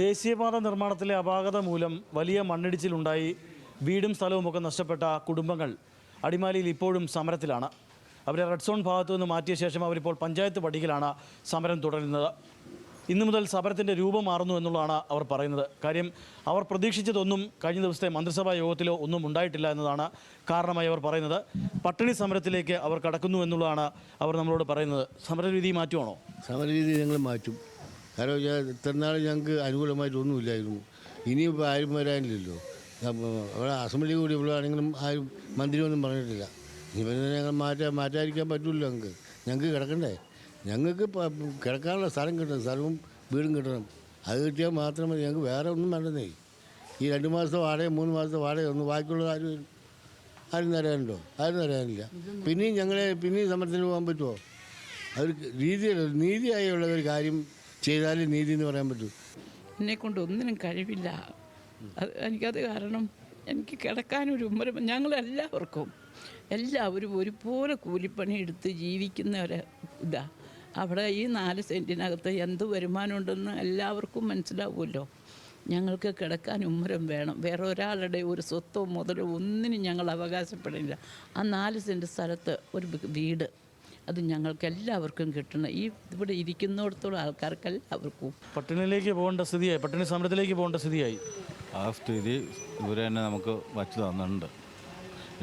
ദേശീയപാത നിർമ്മാണത്തിലെ അപാകത മൂലം വലിയ മണ്ണിടിച്ചിലുണ്ടായി വീടും സ്ഥലവുമൊക്കെ നഷ്ടപ്പെട്ട കുടുംബങ്ങൾ അടിമാലിയിൽ ഇപ്പോഴും സമരത്തിലാണ്. അവരെ റെഡ് സോൺ ഭാഗത്തു നിന്ന് മാറ്റിയ ശേഷം അവരിപ്പോൾ പഞ്ചായത്ത് പടിക്കലാണ് സമരം തുടരുന്നത്. ഇന്നു മുതൽ സമരത്തിൻ്റെ രൂപം മാറുന്നു എന്നുള്ളതാണ് അവർ പറയുന്നത്. കാര്യം അവർ പ്രതീക്ഷിച്ചതൊന്നും കഴിഞ്ഞ ദിവസത്തെ മന്ത്രിസഭാ യോഗത്തിലോ ഒന്നും ഉണ്ടായിട്ടില്ല എന്നതാണ് കാരണമായി അവർ പറയുന്നത്. പട്ടിണി സമരത്തിലേക്ക് അവർ കടക്കുന്നു എന്നുള്ളതാണ് അവർ നമ്മളോട് പറയുന്നത്. സമരരീതി മാറ്റുവാണോ? സമരരീതി ഞങ്ങൾ മാറ്റും. കാരണം ഇത്ര നാൾ ഞങ്ങൾക്ക് അനുകൂലമായിട്ടൊന്നുമില്ലായിരുന്നു. ഇനിയിപ്പോൾ ആരും വരാനില്ലല്ലോ. അവിടെ അസംബ്ലി കൂടി ഇവിടെയാണെങ്കിലും ആരും മന്ത്രിയൊന്നും പറഞ്ഞിട്ടില്ല. ഇനി ഞങ്ങൾ മാറ്റാതിരിക്കാൻ പറ്റില്ല. ഞങ്ങൾക്ക് കിടക്കണ്ടേ? ഞങ്ങൾക്ക് കിടക്കാനുള്ള സ്ഥലം കിട്ടണം, സ്ഥലവും വീടും കിട്ടണം. അത് കിട്ടിയാൽ മാത്രമേ ഞങ്ങൾക്ക് വേറെ ഒന്നും വേണ്ടതേ. ഈ 2 മാസത്തെ വാടക 3 മാസത്തെ വാടക ഒന്നും ബാക്കിയുള്ള ആരും തരാനുണ്ടോ? ആരും തരാനില്ല. പിന്നെയും സമരത്തിന് പോകാൻ പറ്റുമോ? അവർ നീതിയായുള്ള ഒരു കാര്യം ചെയ്താലേ നീതി എന്ന് പറയാൻ പറ്റൂ. എന്നെക്കൊണ്ട് ഒന്നിനും കഴിവില്ല. എനിക്കത് കാരണം എനിക്ക് കിടക്കാനൊരു ഉമ്മരം. ഞങ്ങളെല്ലാവർക്കും എല്ലാവരും ഒരുപോലെ കൂലിപ്പണി എടുത്ത് ജീവിക്കുന്ന ഇതാ. അവിടെ ഈ 4 സെൻറ്റിനകത്ത് എന്ത് വരുമാനമുണ്ടെന്ന് എല്ലാവർക്കും മനസ്സിലാവുമല്ലോ. ഞങ്ങൾക്ക് കിടക്കാൻ ഉമ്മരം വേണം. വേറെ ഒരാളുടെ ഒരു സ്വത്തോ മുതലോ ഒന്നിനും ഞങ്ങൾ അവകാശപ്പെടില്ല. ആ 4 സെൻറ്റ് സ്ഥലത്ത് ഒരു വീട്, അത് ഞങ്ങൾക്ക് എല്ലാവർക്കും കിട്ടണം. ഇവിടെ ഇരിക്കുന്നിടത്തോളം ആൾക്കാർക്ക് എല്ലാവർക്കും പട്ടിണിയിലേക്ക് പോകേണ്ട സ്ഥിതിയായി, പട്ടിണി സമരത്തിലേക്ക് പോകേണ്ട സ്ഥിതിയായി. ആ സ്ഥിതി ഇവർ തന്നെ നമുക്ക് വച്ചു തന്നിട്ടുണ്ട്.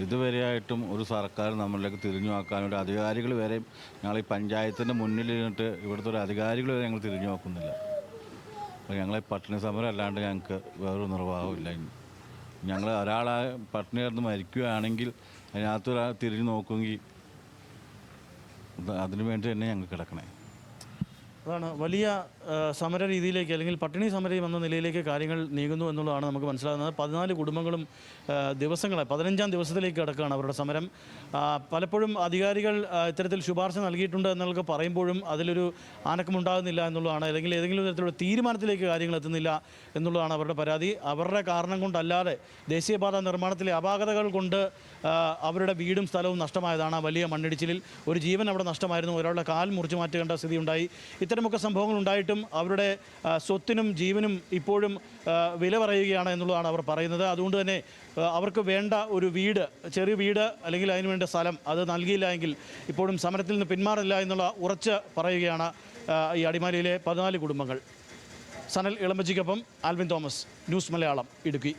ഇതുവരെയായിട്ടും ഒരു സർക്കാർ നമ്മളിലേക്ക് തിരിഞ്ഞു നോക്കാനൊരു അധികാരികൾ വരെ ഞങ്ങൾ ഈ പഞ്ചായത്തിൻ്റെ മുന്നിലിരുന്നിട്ട് ഇവിടുത്തെ ഒരു അധികാരികൾ വരെ ഞങ്ങൾ തിരിഞ്ഞു നോക്കുന്നില്ല. അപ്പോൾ ഞങ്ങളെ പട്ടിണി സമരം അല്ലാണ്ട് ഞങ്ങൾക്ക് വേറൊരു നിർവാഹമില്ല. ഞങ്ങൾ ഒരാളെ പട്ടിണി കിടന്ന് മരിക്കുകയാണെങ്കിൽ അതിനകത്തൊരാൾ തിരിഞ്ഞു നോക്കുമെങ്കിൽ അതിനു വേണ്ടി തന്നെ ഞങ്ങൾ കിടക്കണേ. അതാണ് വലിയ സമര രീതിയിലേക്ക്, അല്ലെങ്കിൽ പട്ടിണി സമരം എന്ന നിലയിലേക്ക് കാര്യങ്ങൾ നീങ്ങുന്നു എന്നുള്ളതാണ് നമുക്ക് മനസ്സിലാകുന്നത്. 14 കുടുംബങ്ങളും ദിവസങ്ങളെ 15ാം ദിവസത്തിലേക്ക് കിടക്കുകയാണ് അവരുടെ സമരം. പലപ്പോഴും അധികാരികൾ ഇത്തരത്തിൽ ശുപാർശ നൽകിയിട്ടുണ്ട് എന്നൊക്കെ പറയുമ്പോഴും അതിലൊരു ആനക്കമുണ്ടാകുന്നില്ല എന്നുള്ളതാണ്, അല്ലെങ്കിൽ ഏതെങ്കിലും തരത്തിലുള്ള തീരുമാനത്തിലേക്ക് കാര്യങ്ങൾ എത്തുന്നില്ല എന്നുള്ളതാണ് അവരുടെ പരാതി. അവരുടെ കാരണം കൊണ്ടല്ലാതെ ദേശീയപാത നിർമ്മാണത്തിലെ അപാകതകൾ കൊണ്ട് അവരുടെ വീടും സ്ഥലവും നഷ്ടമായതാണ്. വലിയ മണ്ണിടിച്ചിലിൽ ഒരു ജീവൻ അവിടെ നഷ്ടമായിരുന്നു. ഒരാളുടെ കാൽ മുറിച്ചു മാറ്റേണ്ട സ്ഥിതി ഉണ്ടായി. ഇത്തരമൊക്കെ സംഭവങ്ങൾ ഉണ്ടായിട്ടും അവരുടെ സ്വത്തിനും ജീവനും ഇപ്പോഴും വില പറയുകയാണ് എന്നുള്ളതാണ് അവർ പറയുന്നത്. അതുകൊണ്ട് തന്നെ അവർക്ക് വേണ്ട ഒരു വീട്, ചെറിയ വീട് അല്ലെങ്കിൽ അതിന് വേണ്ട സ്ഥലം അത് നൽകിയില്ല എങ്കിൽ ഇപ്പോഴും സമരത്തിൽ നിന്ന് പിന്മാറില്ല എന്നുള്ള ഉറച്ച് പറയുകയാണ് ഈ അടിമാലിയിലെ 14 കുടുംബങ്ങൾ. സനൽ ഇളമ്പച്ചിക്കൊപ്പം ആൽവിൻ തോമസ്, ന്യൂസ് മലയാളം, ഇടുക്കി.